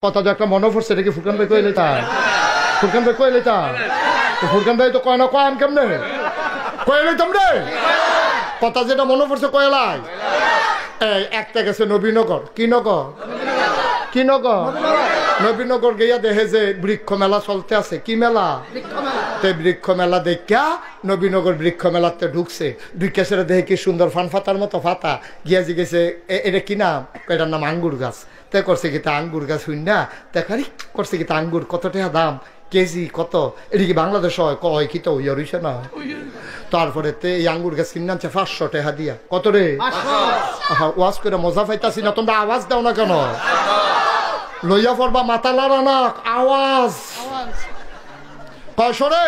কথা যে একটা মনে পড়ছে, এটা কি ফুরকান ভাই কইলে তা? ফুরকান ভাই কইলে তা? ফুরকান ভাই তো কয় না, কয় আম কেমনে কইলে তোমরে? কথা যেটা মনে পড়ছে কয়লাই। এই একটা গেছে নবীনগর, কি নগর, কি নগর, নবীনগর গিয়া দেখে যে বৃক্ষ মেলা চলতে আছে। কি মেলা? বৃক্ষ মেলা দেখা নবীনগর বৃক্ষ মেলাতে ঢুকছে। ঢুকে সেটা দেখে কি সুন্দর ফান ফাতার মতো ফাতা। গিয়া জিগেছে এটা কি নাম? এটার নাম আঙ্গুর গাছ। তাই করছে কি তা আঙ্গুর গাছ হইন না দেখারি করছে কি তা আঙ্গুর কত টাকা দাম, কেজি কত? এটা কি বাংলাদেশ হয়? কয় কি তো হইয়া রইছে না। তারপরে এই আঙ্গুর গাছ কিনে আনছে 500 টাকা দিয়া। কত রে? ওয়াজ করে মজা পাইতাছি না, তোমরা আওয়াজ দাও না কেন? লইয়া পড়বা মাথা লাড়া না, আওয়াজ। কয়শো রে?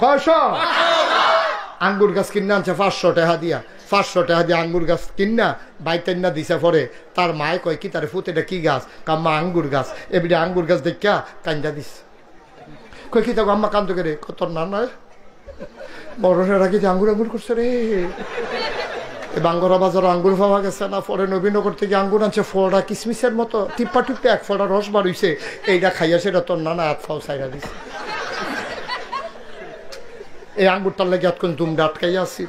কয়শো? আঙ্গুর গাছ কিনে আনছে 500 টাকা দিয়া। 500 টাকা দিয়ে আঙ্গুর গাছ কিনা বাইতেন্না দিছে। পরে তার মায় কয় কি তার ফুতেটা কি গাছ? কাম্মা আঙ্গুর গাছ। এবারে আঙ্গুর গাছ দেখা কান্দা দিস। কই কি থাকো আম্মা কান্দো রে? কত না নয় বড়রা কি আঙ্গুর আঙ্গুর করছে রে। বাঙ্গরা বাজার আঙ্গুর পাওয়া গেছে না। পরে নবীনগর থেকে আঙ্গুর আনছে, ফলটা কিসমিসের মতো টিপ্পা টিপ্পে এক ফলটা রস বার হইছে। এইটা খাইয়া সেটা তোর নানা হাত ফাও সাইরা দিছে। এই আঙ্গুরটার লেগে এতক্ষণ দুমটা আটকাইয়া আসি।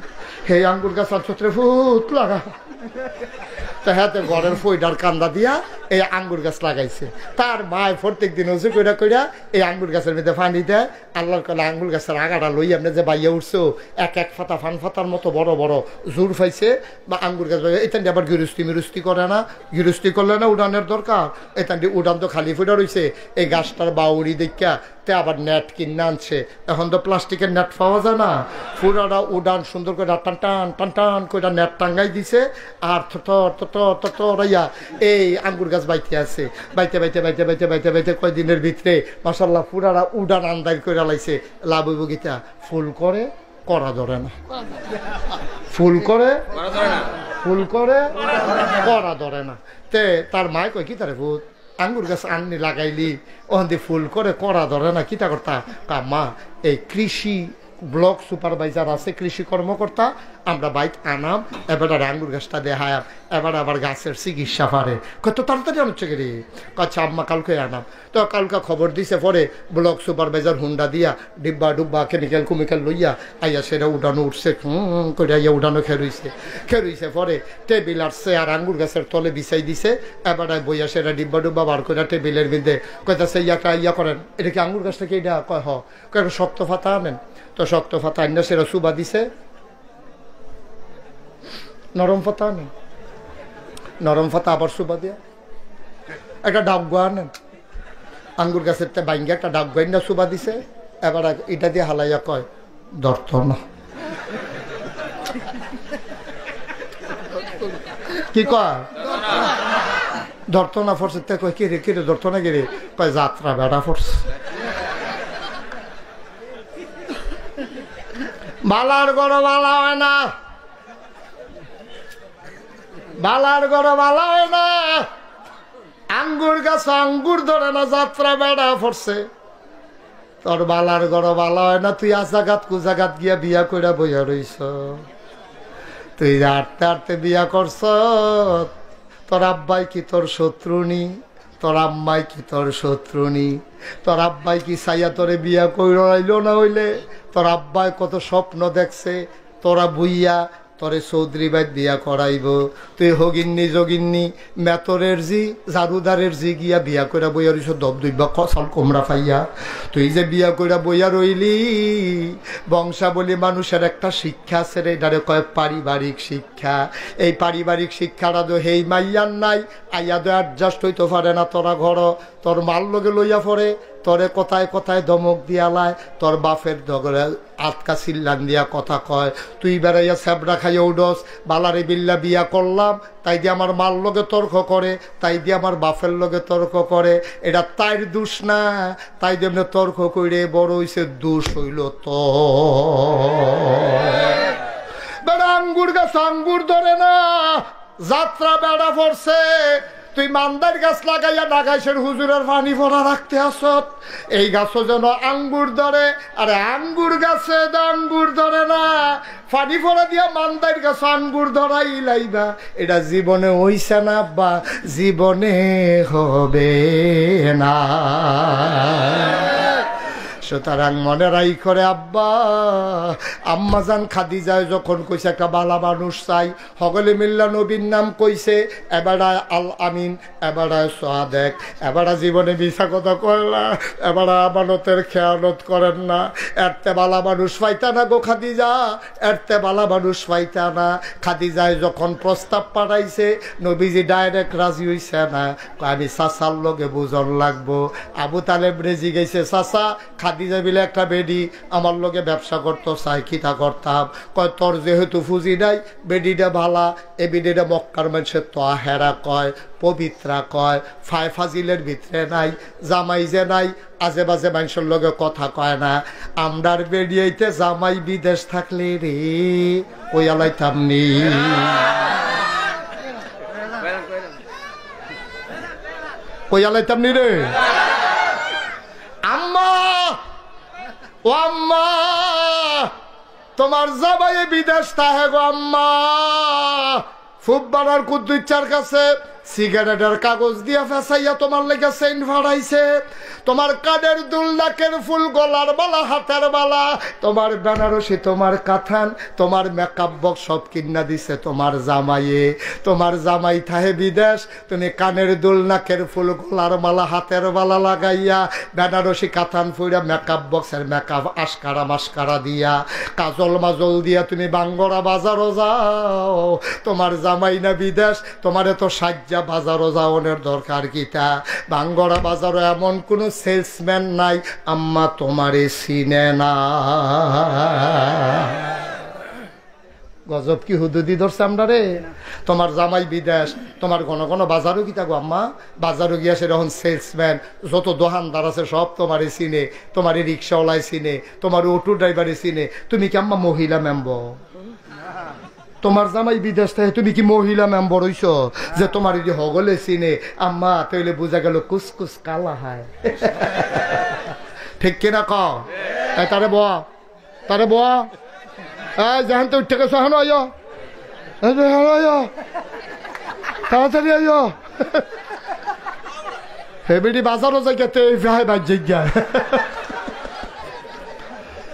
হে আঙ্গুর গাছ আর ছত্রে ফুট লাগা। তা হাতে ঘরের ফইডার কান্দা দিয়া এই আঙ্গুর গাছ লাগাইছে। তার মায় প্রত্যেক দিন উঁচু কইরা কইরা এই আঙ্গুর গাছের মধ্যে পানি দেয়। আল্লাহর কলে আঙ্গুর গাছের আগাটা লই আপনি যে বাইয়া উঠছো, এক এক ফাতা ফান ফাতার মতো বড় বড় জোর পাইছে। বা আঙ্গুর গাছ এখান দিয়ে আবার গৃহস্থী মিরুস্তি করে না, গৃহস্থী করলে না উড়ানের দরকার। এখান দিয়ে উড়ান তো খালি ফুটা রয়েছে। এই গাছটার বাউরি দেখা তে আবার নেট কিনে আনছে। এখন তো প্লাস্টিকের নেট পাওয়া যায় না। ফুরাটা উড়ান সুন্দর করে টান টান টান টান করে নেট টাঙ্গাই দিছে। আর রাইয়া এই আঙ্গুর গাছ বাইতে আছে। বাইতে বাইতে বাইতে বাইতে বাইতে বাইতে কয়দিনের ভিতরে মাশাল্লাহ পুরারা উড়ান আন্দাজ করে লাইছে। লাভ হইব গীতা ফুল করে করা ধরে না, ফুল করে ফুল করে করা ধরে না। তে তার মায় কয় কি তারে ভূত আঙ্গুর গাছ আননি লাগাইলি ওখান দিয়ে ফুল করে করা ধরে না, কিতা করতা? কাম্মা এই কৃষি ব্লক সুপারভাইজার আছে, কৃষি কর্মকর্তা, আমরা বাইক আনাম, এবার আঙ্গুর গাছটা দেখায়, এবার আবার গাছের চিকিৎসা পারে। কত তাড়াতাড়ি আনছে কে রে? আচ্ছা আম্মা কালকে আনাম। তো কালকে খবর দিছে। পরে ব্লক সুপারভাইজার হুন্ডা দিয়া ডিব্বা ডুব্বা কেমিক্যাল কুমিক্যাল লইয়া আইয়া সেটা উঠানো উঠছে করে আইয়া উঠানো খেরুইছে। পরে টেবিল আর চেয়ার আঙ্গুর গাছের তলে বিছাই দিছে। এবার বইয়া সেটা ডিব্বা ডুব্বা বার করে টেবিলের মধ্যে কইতাছে ইয়া করেন, এটা কি আঙ্গুর গাছটা কি? এটা কয় হ। কয় শক্ত ফাতা আনেন। তো শক্ত ফাতা আইনা সেটা সুবা দিছে। নরম ফাতা আনেন, নরম ফাতা আবার সুবা দিয়া একটা ডাবগুয়া আনেন। আঙ্গুর গাছের বাইঙ্গা একটা ডাবগুয়া না সুবা দিছে। এবার এটা দিয়ে হালাইয়া কয় ধরত না। কি কয়? ধরত না। ফরছে কয় কি রে কি রে ধরত না কি রে? কয় যাত্রা বেড়া ফরছে। বালার গড় বালা হয় না, বালার গড় বালা হয় না। আঙ্গুর গাছ আঙ্গুর ধরে না, যাত্রা বেড়া পড়ছে। তোর বালার গড় বালা হয় না। তুই আজাগাত কুজাগাত গিয়া বিয়া কইরা বইয়া রইছ। তুই আটতে আটতে বিয়া করছ। তোর আব্বাই কি তোর শত্রুনি? তোর আম্মাই কি তোর শত্রুনি? তোর আব্বাই কি সাইয়া তোরে বিয়া কইরাইল না হইলে? তোর আব্বাই কত স্বপ্ন দেখছে তোরা বুইয়া তোরে চৌধুরী বাইত বিয়া করাইব। তুই হগিন্নি যোগিন্নি মেতরের জি জারুদারের জি গিয়া বিয়া কইরা বইয়া রইছ দব দুইবা কসাল কোমরা পাইয়া। তুই যে বিয়া কইরা বইয়া রইলি, বংশাবলী মানুষের একটা শিক্ষা আছে রে, এটারে কয় পারিবারিক শিক্ষা। এই পারিবারিক শিক্ষাটা তো হেই মাইয়ার নাই। আইয়া তো অ্যাডজাস্ট হইতে পারে না। তোরা ঘর তোর মাল লগে লইয়া পড়ে, তোরে কথায় কথায় ধমক দিয়ালায়, তোর বাপের দগরে আটকা চিল্লান দিয়া কথা কয়। তুই বেড়াইয়া স্যাবড়া খাইয়া উডস। বালারে বিল্লা বিয়া করলাম তাই দিয়ে আমার মাল লগে তর্ক করে, তাই দিয়ে আমার বাপের লগে তর্ক করে। এটা তাইর দোষ না, তাই দিয়ে এমনি তর্ক করে বড় হইছে। দোষ হইল তো বেড়া আঙ্গুর গাছ আঙ্গুর ধরে না, যাত্রা বেড়া পড়ছে। তুই মান্দার গাছ লাগাইয়া নাগাইশের হুজুরের পানি ভরা রাখতে আসত। এই গাছও যেন আঙ্গুর ধরে, আরে আঙ্গুর গাছে আঙ্গুর ধরে না, পানি ভরা দিয়া মান্দার গাছ আঙ্গুর ধরাই লাইবা। এটা জীবনে হইছে না আব্বা, জীবনে হবে না। সুতরাং মনে রাই করে আব্বা, আম্মাজান খাদিজায় যখন কইছে একটা বালা মানুষ চাই, সকলে মিল্লা নবীর নাম কইছে, এবারা আল আমিন, এবারা সাদেক, এবারা জীবনে মিছা কথা কয় না, এবারা আমানতের খেয়ানত করেন না। এরতে বালা মানুষ পাইতা না গো খাদিজা, এরতে বালা মানুষ পাইতা না। খাদিজায় যখন প্রস্তাব পাঠাইছে, নবীজি ডাইরেক্ট রাজি হইছে না, আমি চাচার লগে বুঝন লাগবো। আবু তালেব রেজি গেছে, চাচা খাদিজা বিলে একটা বেডি আমার লগে ব্যবসা করতো, চাই খিতা করতাম। কয় তোর যেহেতু ফুজি নাই, বেডিটা ভালা, এ বেডিটা মক্কার মানুষের তো হেরা কয়, পবিত্রা কয়, ফাজিলের ভিতরে নাই, জামাই যে নাই, আজে বাজে মানুষের লগে কথা কয় না। আমরার বেডিয়াইতে জামাই বিদেশ থাকলে রে ওই আলাইতাম নি, ওই আলাইতাম নি রে। আম্মা, ও আম্মা, তোমার জামাই বিদেশ তাহে গো আম্মা। ফুটবলার কুদ্দুচ্চার কাছে সিগারেটের কাগজ দিয়া ফেসাইয়া তোমার লেগে চেইন ভাড়াইছে, তোমার কানের দুল, নাকের ফুল, গলার বালা, হাতের বালা, তোমার বেনারসি, তোমার কাথান, তোমার মেকআপ বক্স সব কিনা দিছে তোমার জামাইয়ে। তোমার জামাই থাহে বিদেশ, তুমি কানের দুল, নাকের ফুল, গলার মালা, হাতের বালা লাগাইয়া, বেনারসি কাথান ফুইরা, মেকআপ বক্সের মেকআপ আশকারা মাস্কারা দিয়া, কাজল মাজল দিয়া তুমি বাঙ্গরা বাজারও যাও। তোমার জামাই না বিদেশ, তোমার এত সাজ্জা বাজারও যাওয়ানোর দরকার কিতা? বাঙ্গরা বাজারও এমন কোনো সেলসম্যান নাই আম্মা তোমারে চিনে না। গজব কি হুদুদি ধরছে আমরা রে। তোমার জামাই বিদেশ, তোমার ঘন ঘন বাজারও কি থাকো আম্মা, বাজারও গিয়া সেরকম সেলসম্যান, যত দোকানদার আছে সব তোমারে চিনে, তোমার রিক্সাওয়ালায় চিনে, তোমার অটো ড্রাইভারে চিনে। তুমি কি আম্মা মহিলা মেম্বর? তোমার জামাই বিদেশ থেকে তুমি কি মহিলা মেম্বর হইছ যে তোমার এই হগলে চিনে? আম্মা তাইলে বোঝা গেল কুসকুস কালা হয়। ঠিক কিনা ক? তারে বয়া, তারে বয়া, যেখান তো উঠে গেছো এখন আয়, তাড়াতাড়ি আয়। হেবিডি বাজারও জায়গাতে ভাই বাজ জায়গা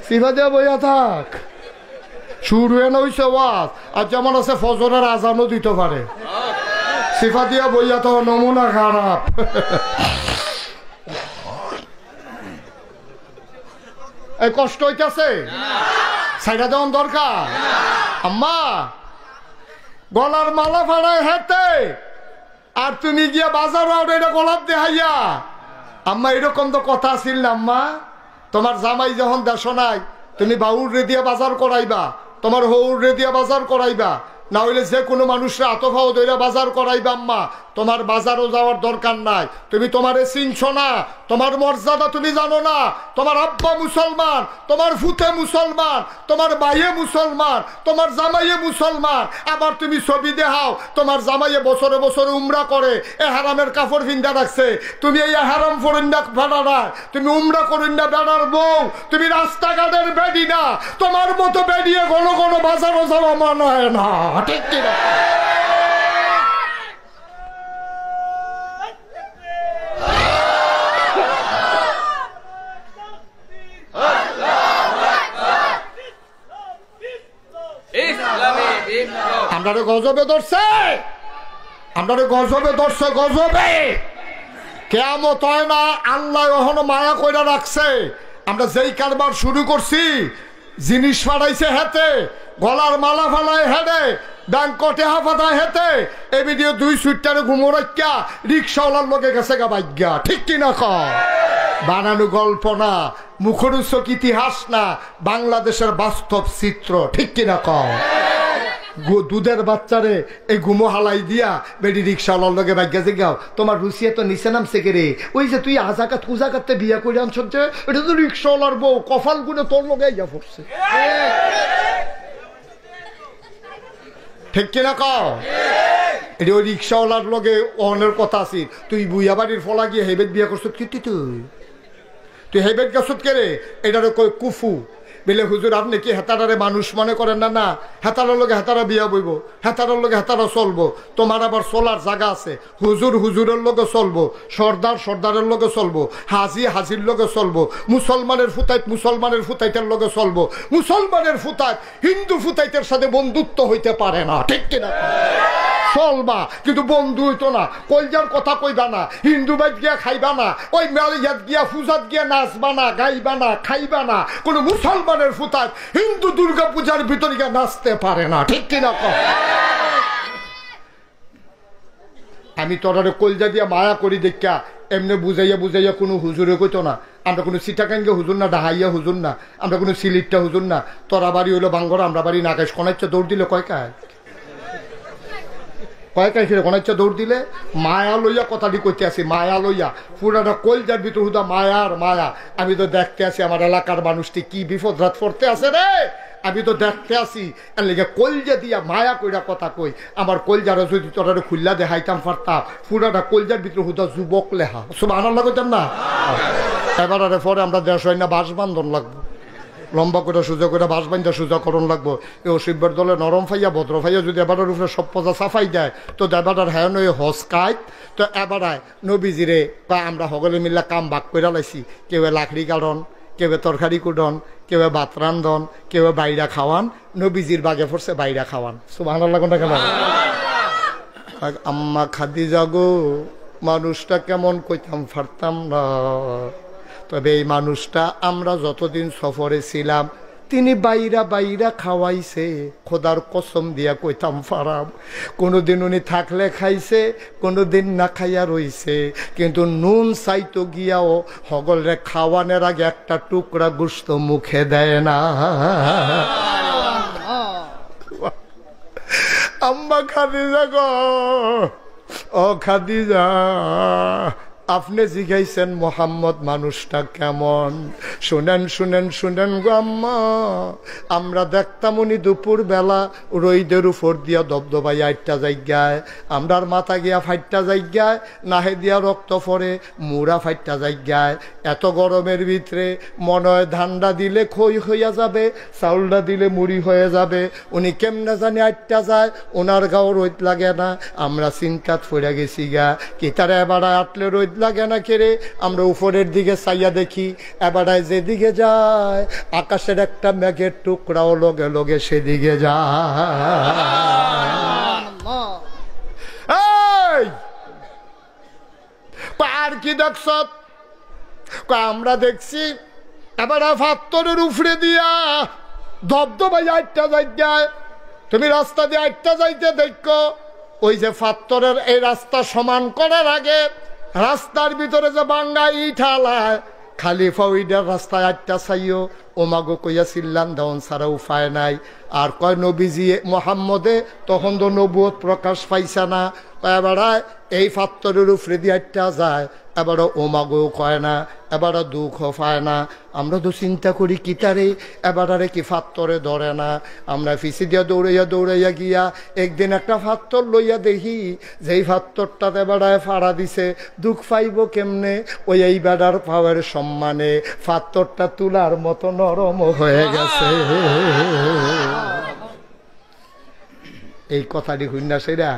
সিভা দিয়া বইয়া থাক। শুরু এনে হইছে ওয়াজ, আর যেমন আছে ফজরের আজানও দিতে পারে। সিফা দিয়া বইয়া তো নমুনা খারাপ। এই কষ্ট হইতেছে, সাইডা দেওয়ান দরকার। আম্মা গলার মালা ফাড়ায় হাতে, আর তুমি গিয়া বাজার এটা গলার দেহাইয়া। আম্মা এরকম তো কথা ছিল না আম্মা। তোমার জামাই যখন দেশ নাই, তুমি বাউর রে দিয়া বাজার করাইবা, তোমার হৌর রে দিয়া বাজার করাইবা, না হইলে যে কোনো মানুষরা আতফাও দইরা বাজার করাইবা। আম্মা তোমার বাজারও যাওয়ার দরকার নাই, তুমি তোমারে চিনছ না, তোমার মর্যাদা তুমি জানো না। তোমার আব্বা মুসলমান, তোমার ফুতে মুসলমান, তোমার ভাইয়ে মুসলমান, তোমার জামাইয়ে মুসলমান, আবার তুমি ছবি দেখাও তোমার জামাইয়ে বছরে বছরে উমরা করে, এ হারামের কাপড় ভিন্দা রাখছে, তুমি এই হারাম ফরিন্দা ভাড়া না, তুমি উমরা করিন না বেড়ার বউ, তুমি রাস্তাঘাটের বেডি না। তোমার মতো বেরিয়ে ঘন ঘন বাজারও যাওয়া মনে হয় না, ঠিক কিনা? আমরা গজবে ধরছে, আমরা গজবে ধরছে, গজবে কেয়ামত হয় না। আল্লাহ এখনো মায়া কইরা রাখছে। আমরা যেই কারবার শুরু করছি, জিনিস ফাড়াইছে হেতে, গলার মালা ফালায় হেডে, ব্যাংকটে হাফাতায় হেতে, এ ভিডিও 2 সুইটারে ঘুমোরাইকা রিক্সাওয়ালার লোকে গেছে গা ভাগ্যা, ঠিক কিনা ক? বানানো গল্প না, মুখরোচক ইতিহাস না, বাংলাদেশের বাস্তব চিত্র, ঠিক কিনা ক? দুধের বাচ্চারে এই গুমো হালাই দিয়া বেডি রিক্সাওয়ালার লগে ভাগ্যা যে গাও, তোমার রুচিয়ে তো নিচে নামছে কে রে? ওই যে তুই আজাকাত কুজাকাতে বিয়া করে আনছ, যে এটা তো রিক্সাওয়ালার বউ, কপাল গুনে তোর লগে ইয়া পড়ছে, ঠিক কিনা কও? এটা ওই রিক্সাওয়ালার লগে অনের কথা আছে। তুই বুইয়া বাড়ির ফলা গিয়ে হেবেট বিয়া করছত কি তুই হেবেট গেছত কে রে? এটার কই কুফু বলে হুজুর আপনি কি হেতারারে মানুষ মনে করেন? না না, হেতারার লগে হেতারা বিয়া বইব, হেতারার লগে হেতারা চলবো। তোমার আবার চলার জায়গা আছে। হুজুর হুজুরের লগে চলবো, সর্দার সর্দারের লগে চলবো, হাজি হাজির লগে চলবো, মুসলমানের ফুতাইত মুসলমানের ফুতাইতের লগে চলবো। মুসলমানের ফুতাইত হিন্দু ফুতাইতের সাথে বন্ধুত্ব হইতে পারে না, ঠিক কিনা? চলবা কিন্তু বন্ধু হইতো না। কলজার কথা কইবা না, হিন্দু বাইত গিয়া খাইবা না, ওই মেলিয়াত গিয়া পূজাত গিয়া নাচবা না, গাইবা না, খাইবা না। কোন মুসলমানের ফুতায় হিন্দু দুর্গা পূজার ভিতরে গিয়া নাচতে পারে না, ঠিক কিনা? আমি তোরারে কলজা দিয়া মায়া করি দেখা এমনি বুঝাইয়া বুঝাইয়া কোনো হুজুরে কইতো না। আমরা কোনো সিটাকাঙ্গে হুজুর না, ডাহাইয়া হুজুর না, আমরা কোনো সিলিটটা হুজুর না। তোরা বাড়ি হইলো বাঙ্গর, আমরা বাড়ি নাগাইশ কোনাইচ্ছা দৌড় দিলে কয়কায় কয়েকটা দৌড় দিলে মায়া লইয়া কথাটি করতে আসি। মায়া লইয়া পুরাটা কলজার ভিতর হুদা মায়ার মায়া। আমি তো দেখতে আসি আমার এলাকার মানুষটি কি বিপদ রাত পড়তে আছে রে। আমি তো দেখতে আসি এর লেগে কলজা দিয়া মায়া কইরা কথা কই। আমার কলজারা যদি তোরা খুল্লা দেখাইতাম পারতাম, পুরাটা কলজার ভিতরে হুদা যুবক লেহা। সব আনন্দ করতাম না। এবার পরে আমরা দেশ হয় না বাস বান্ধন লাগবো, লম্বা করে সোজা করে বাস বান্ধা সোজা করণ লাগবো। এই অসিব্যের দলে নরম ফাইয়া ভদ্র ফাইয়া যদি এবারের উপরে সব পজা সাফাই দেয় তো এবার হ্যাঁ নয় হস কাইত। তো এবারায় নবীজিরে বা আমরা সকলে মিল্লা কাম ভাগ করে লাইছি। কেউ লাকড়ি কাটন, কেউ তরকারি কুটন, কেউ ভাত রান্ধন, কেউ বাইরা খাওয়ান। নবীজির বাগে পড়ছে বাইরা খাওয়ান। সুবহানাল্লাহ কোনটা কেন? আম্মা খাদিজা গো, মানুষটা কেমন কইতাম পারতাম না। তবে এই মানুষটা আমরা যতদিন সফরে ছিলাম তিনি বাইরা বাইরা খাওয়াইছে। খোদার কসম দিয়া কইতাম পারাম, কোনোদিন উনি থাকলে খাইছে, কোনোদিন না খাইয়া রইছে। কিন্তু নুন চাইতো গিয়াও হগলরে খাওয়ানোর আগে একটা টুকরা গোশত মুখে দেয় না। আম্মা খাদিজা গো, ও খাদিজা, আপনি জিজ্ঞাইছেন মোহাম্মদ মানুষটা কেমন? শুনেন শুনেন শুনেন গো আম্মা, আমরা দেখতাম উনি দুপুর বেলা রইদের উপর দিয়া দবদবাই আটটা জায়গায়, আমরার মাথা গিয়া ফাইটটা জায়গায়, নাহে দিয়া রক্ত পরে মুড়া ফাইটটা জায়গায়। এত গরমের ভিতরে মনে হয় ধানটা দিলে খই হইয়া যাবে, চাউলটা দিলে মুড়ি হয়ে যাবে। উনি কেমনে জানি আটটা যায়, ওনার গাও রোদ লাগে না। আমরা চিন্তাত পড়ে গেছি গা, কি তারা এবার আটলে রোদ লাগে না কেড়ে। আমরা উপরের দিকে চাইয়া দেখি, এবারায় যেদিকে যায় আকাশের একটা মেঘের টুকরাও লগে লগে সেদিকে যায়। আর কি দেখছ? আমরা দেখছি এবার ফাত্তরের উপরে দিয়া দবদবাই আটটা জায়গায়। তুমি রাস্তা দিয়ে আটটা যাইতে দেখো, ওই যে ফাত্তরের এই রাস্তা সমান করার আগে রাস্তার ভিতরে যে বাঙ্গা ইট হালায়, খালিফা ওইটার রাস্তায় আটটা চাইও। ওমাগো কইয়া চিল্লান দেওয়ান ছাড়া উপায় নাই। আর কয় নবীজি মোহাম্মদে তখন তো নবুয়ত প্রকাশ পাইছে না। এবারায় এই ফাত্তরের উপরে দিয়ে আটটা যায়, এবারও ওমাগো কয় না, এবারও দুঃখ পায় না। আমরা তো চিন্তা করি কি তারে এবারে কি ফাত্তরে ধরে না। আমরা ফিসি দিয়া দৌড়াইয়া দৌড়াইয়া গিয়া একদিন একটা ফাত্তর লইয়া দেখি, যেই ফাত্তরটা এবারায় ফাড়া দিছে। দুঃখ পাইব কেমনে? ওই এই বেড়ার পাওয়ার সম্মানে ফাত্তরটা তুলার মতো নরম হয়ে গেছে। এই কথাটি হুন্না সেরা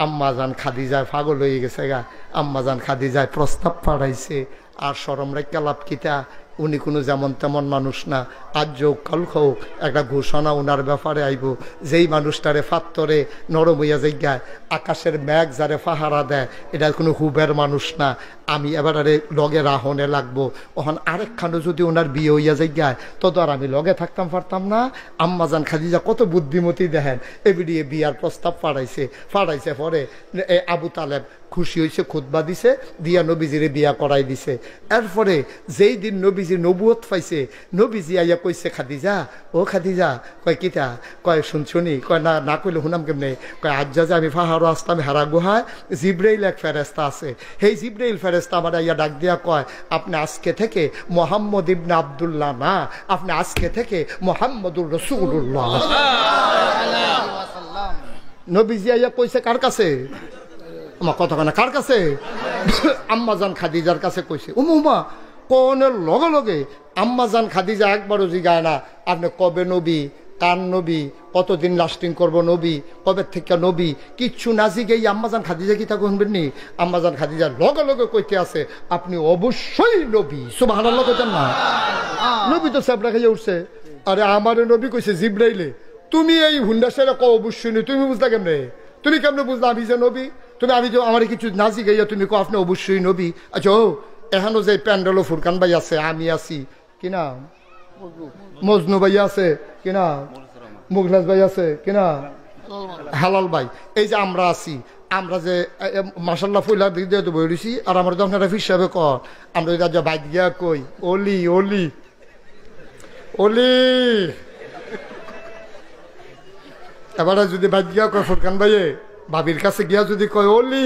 আম্মাজান খাদিজায় পাগল হয়ে গেছে গা। আম্মাজান খাদিজায় প্রস্তাব পাঠাইছে। আর শরম রেখা লাভ কিতা, উনি কোনো যেমন তেমন মানুষ না। আজ যোগ কাল হোক একটা ঘোষণা ওনার ব্যাপারে আইব, যেই মানুষটারে ফাত্তরে নরম হইয়া জায়গায় আকাশের মেঘ যারে পাহারা দেয়, এটা কোনো হুবের মানুষ না। আমি এবারে লগে রাহনে লাগবো। ওখান আরেকখানো যদি ওনার বিয়ে হইয়া জায়গায় তো আর আমি লগে থাকতাম পারতাম না। আম্মাজান খাদিজা কত বুদ্ধিমতী দেখেন, এবিডিয়ে বিয়ার প্রস্তাব ফাড়াইছে পরে আবু তালেব খুশি হয়েছে, খুতবা দিছে, দিয়া নবীজিরে বিয়া করাই দিছে। এরপরে যেই দিন নবীজি নবুয়ত পাইছে, নবীজি আইয়া কইছে খাদিজা, ও খাদিজা, কয় কিতা? কয় শুনছুনি? কয় না, না কইলে শুনাম কেমনে? কয় আজ যা আমি পাহাড় আসতাম হেরা গুহায়, জিব্রাইল এক ফেরেস্তা আছে। সেই জিব্রাইল ফেরেস্তা আমার আইয়া ডাক দিয়া কয়, আপনি আজকে থেকে মোহাম্মদ ইবনে আব্দুল্লাহ না, আপনি আজকে থেকে মোহাম্মদুর রাসূলুল্লাহ। নবীজি আইয়া কইছে কার কাছে? আমার কথা না, কার কাছে? আম্মাজান খাদিজার কাছে কইছে। উমা কোনের লগে লগে আম্মাজান খাদিজা একবারও জিগায় না আপনি কবে নবী, কার নবী, কতদিন লাস্টিং করব নবী, কবে থেকে নবী, কিচ্ছু না জিগেই আম্মাজান খাদিজা কি তা শুনবেন নি? আম্মাজান খাদিজা লগে লগে কইতে আছে আপনি অবশ্যই নবী। সুবহানাল্লাহ কইতেন না? নবী তো সাবরা খাইয়া উঠছে। আরে আমারে নবী কইছে জিব্রাইলে, তুমি এই হুন্ডা সেরা ক অবশ্যই নই, তুমি বুঝলা কেমনে? তুমি কেমনে বুঝলা আমি যে নবী? তুমি আমি তো আমার কিছু না জিগাইয়া তুমি কো আপনি অবশ্যই নবী। আচ্ছা ও এখনো যে প্যান্ডেল ফুরকান ভাই আছে, আমি আছি, কিনা মজনু ভাই আছে, কিনা মুগলাস ভাই আছে, কিনা হালাল ভাই, এই যে আমরা আছি, আমরা যে মাশাল্লাহ ফুলার দিক দিয়ে তো বই রয়েছি। আর আমার তো আপনারা হিসাবে কর আমরা ওই রাজা বাইক গিয়া কই অলি অলি অলি। এবারে যদি বাইক গিয়া কয় ফুরকান ভাইয়ে ভাবির কাছে গিয়া যদি কয় অলি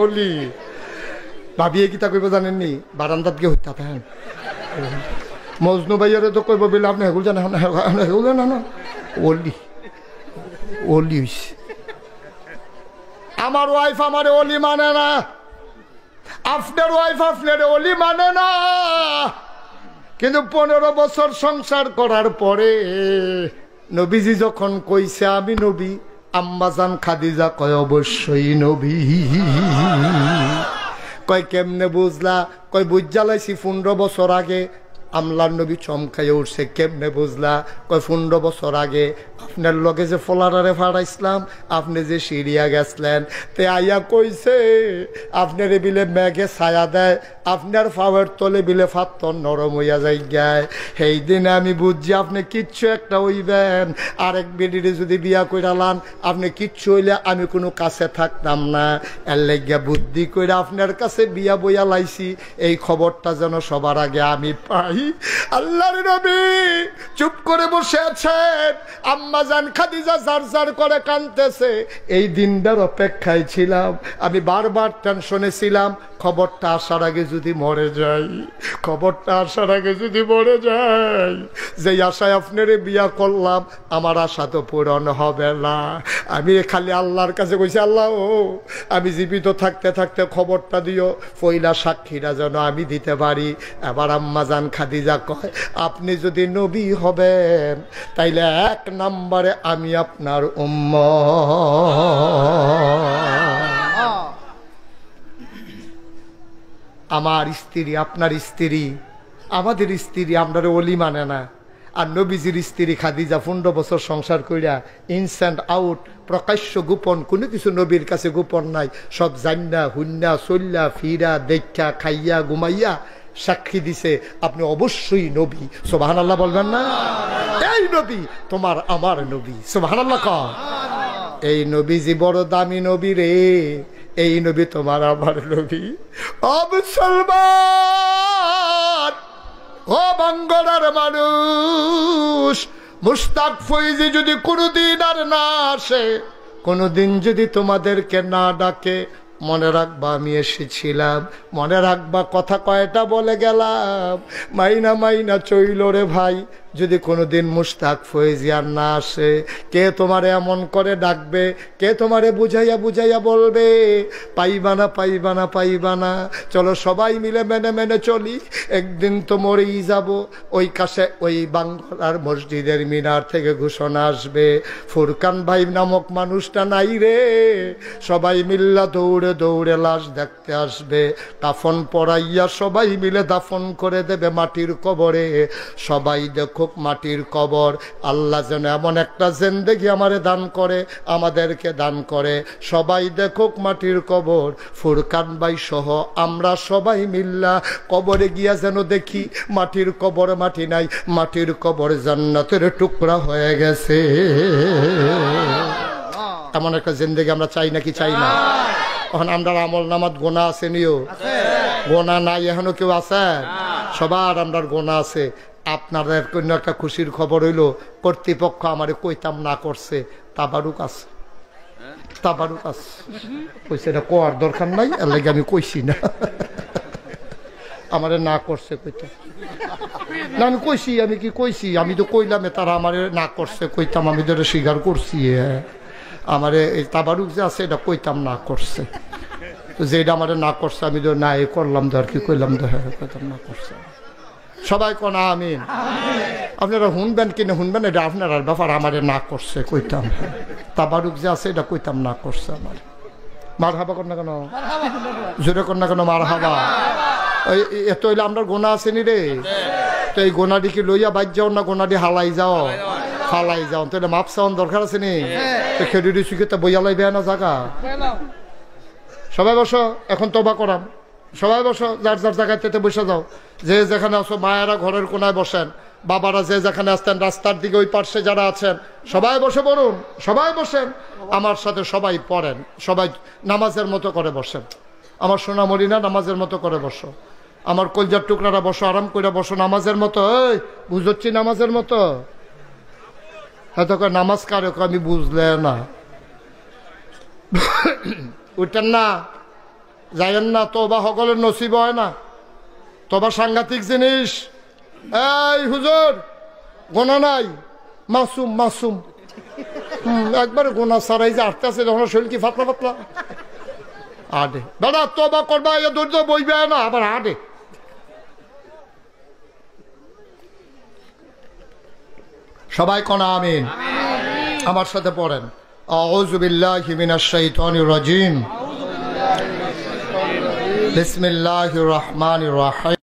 অলি, ভাবিয়ে কি তা কইব জানেননি? বারান্দাত গিয়ে হত্যা থাকেন। মজনু ভাইয়ারে তো কইব বলে আপনি হেগুল জানেন, হেগুল জানেন না, অলি অলি হইছে। আমার ওয়াইফ আমার অলি মানে না, আপনার ওয়াইফ আপনার অলি মানে না। কিন্তু 15 বছর সংসার করার পরে নবীজি যখন কইছে আমি নবী, আম্মাজান খাদিজা কয় অবশ্যই নবী। কয় কেমনে বুঝলা? কয় বুঝ জ্বালাইছি 15 বছর আগে। আমলার নবী চমকাইয়া উঠছে, কেমনে বুঝলা? কয় 15 বছর আগে আপনার লগে যে ফলারারে ফাড়াইছিলাম, আপনি যে সিরিয়া গেছলেন, তে আইয়া কইছে আপনার বিলে মেঘে ছায়া দেয়, আপনার ফাওয়ার তলে বিলে ফাত্তর নরম হইয়া যাই গায়। সেই দিনে আমি বুঝছি আপনি কিচ্ছু একটা হইবেন। আরেক বেডিরে যদি বিয়া কইরালান আপনি কিচ্ছু হইলে আমি কোনো কাছে থাকতাম না। এর লাগিয়া বুদ্ধি কইরা আপনার কাছে বিয়া বইয়া লাইছি, এই খবরটা যেন সবার আগে আমি পাই। আল্লাহর নবী চুপ করে বসে আছেন, আম্মাজান খাদিজা জার জার করে কাঁদতেছে। এই দিনটার অপেক্ষায় ছিলাম, আমি বারবার টেনশনে ছিলাম খবরটা আসার আগে যদি মরে যাই, খবরটা আসার আগে যদি মরে যাই। যে আশায় আপনারে বিয়া করলাম আমার আশা তো পূরণ হবে না। আমি খালি আল্লাহর কাছে কইছি আল্লাহ ও আমি জীবিত থাকতে থাকতে খবরটা দিও, পয়লা সাক্ষীরা যেন আমি দিতে পারি। এবার আম্মাজান খাদিজা কয় আপনি যদি নবী হবেন তাইলে 1 নম্বরে আমি আপনার উম্মত। আমার স্ত্রী আপনার স্ত্রী, আমাদের স্ত্রী আপনার ওলি মানে না। আর নবীজির স্ত্রী খাদিজা 15 বছর সংসার কইরা ইনস অ্যান্ড আউট, প্রকাশ্য গোপন কোনো কিছু নবীর কাছে গোপন নাই। সব জান্না হুন্না চল্লা ফিরা দেখা খাইয়া ঘুমাইয়া সাক্ষী দিছে আপনি অবশ্যই নবী। সুবহানাল্লাহ বলবেন না? এই নবী তোমার আমার নবী। সুবহানাল্লাহ কর। এই নবীজি বড় দামি নবী রে, এই নবী তোমার আমার নবী। ও মুসলমান, ও বাঙ্গলার মানুষ, মুশতাক ফৈজি যদি কোনোদিন আর না আসে, কোনোদিন যদি তোমাদেরকে না ডাকে, মনে রাখবা আমি এসেছিলাম, মনে রাখবা কথা কয়টা বলে গেলাম। মাইনা মাইনা চইল রে ভাই। যদি কোনোদিন মুশতাক ফৈজি আর না আসে, কে তোমারে এমন করে ডাকবে, কে তোমারে বুঝাইয়া বুঝাইয়া বলবে পাইবা না পাইবা না পাইবা না। চলো সবাই মিলে মেনে মেনে চলি, একদিন তো মরেই যাব। ওই কাছে ওই বাঙ্গলার মসজিদের মিনার থেকে ঘোষণা আসবে ফুরকান ভাই নামক মানুষটা নাই রে। সবাই মিল্লা দৌড়ে দৌড়ে লাশ দেখতে আসবে, কাফন পরাইয়া সবাই মিলে দাফন করে দেবে মাটির কবরে। সবাই দেখো মাটির কবর। আল্লাহ যেন এমন একটা জিন্দেগি আমারে দান করে, আমাদেরকে দান করে। সবাই দেখুক মাটির কবর, ফুরকান ভাই সহ আমরা সবাই মিল্লা কবরে গিয়া যেন দেখি মাটির কবর মাটি নাই, মাটির কবর জান্নাতের টুকরা হয়ে গেছে। এমন একটা জিন্দেগি আমরা চাই নাকি চাই না? এখন আমরা আমল নামাত গোনা আছে নিও, গোনা নাই এখনো কেউ আছে? সবার আমরা গোনা আছে। আপনাদের কোনো একটা খুশির খবর হইলো কর্তৃপক্ষ আমারে কইতাম না করছে, তাবারুক আছে, তাবারুক আছে। কইছে এটা কোয়ার দরকার নাই, এর লাগে আমি কইছি না। আমারে না করছে কইতাম না, আমি কইছি, আমি কি কইছি? আমি তো কইলাম তারা আমারে না করছে কইতাম, আমি তো স্বীকার করছি। আমারে এই তাবারুক যে আছে এটা কইতাম না করছে, তো যেটা আমারে না করছে আমি তো না এই করলাম তো আর কি কইলাম তো, হ্যাঁ কইতাম না করছে। সবাই কোন আমিন। আপনারা শুনবেন কিনা শুনবেন এটা আপনার ব্যাপার, আমারে না করছে কইতাম, তাবারুক যে আছে এটা কইতাম না করছে আমার। মার হাবা কর না কেন, জোরে কর না কেন মার হাবা। এত হইলে আপনার গোনা আসেনি রে, তো এই গোনাটি কি লইয়া বাদ যাও না গোনাটি হালাই যাও, হালাই যাও, তো এটা মাপ চাওয়ার দরকার আছে নি, তো খেডুরি শিখে তো বইয়া লাইবে না জায়গা। সবাই বসো, এখন তবা করাম, সবাই বসো, যার যার জায়গাতে বসে যাও, যে যেখানে আছো। মায়েরা ঘরের কোনায় বসেন, বাবারা যে যেখানে আসতেন রাস্তার দিকে ওই পার্শ্বে যারা আছেন সবাই বসে পড়ুন, সবাই বসেন আমার সাথে, সবাই পড়েন, সবাই নামাজের মতো করে বসেন। আমার সোনামণি না নামাজের মতো করে বসো, আমার কলজার টুকরারা বসো, আরাম করে বসো নামাজের মতো। এই বুঝছি নামাজের মতো, হ্যাঁ তো নামাজ কারে আমি বুঝলে না, উঠেন না, যাইয়েন না, তোবা সকলের নসিব হয় না, তোবা সাংঘাতিক জিনিস। এই হুজুর গোনা নাই, মাসুম মাসুম, একবারে গোনা ছাড়াই যে আটতে আছে যখন শরীর কি ফাতলা ফাতলা আডে বেড়া, তোবা করবা এ ধৈর্য বইবে না, আবার আডে। সবাই কোন আমিন, আমার সাথে পড়েন। আউযু বিল্লাহি মিনাশ শাইতানির রাজিম, বিসমিল্লাহির রহমানির রহিম।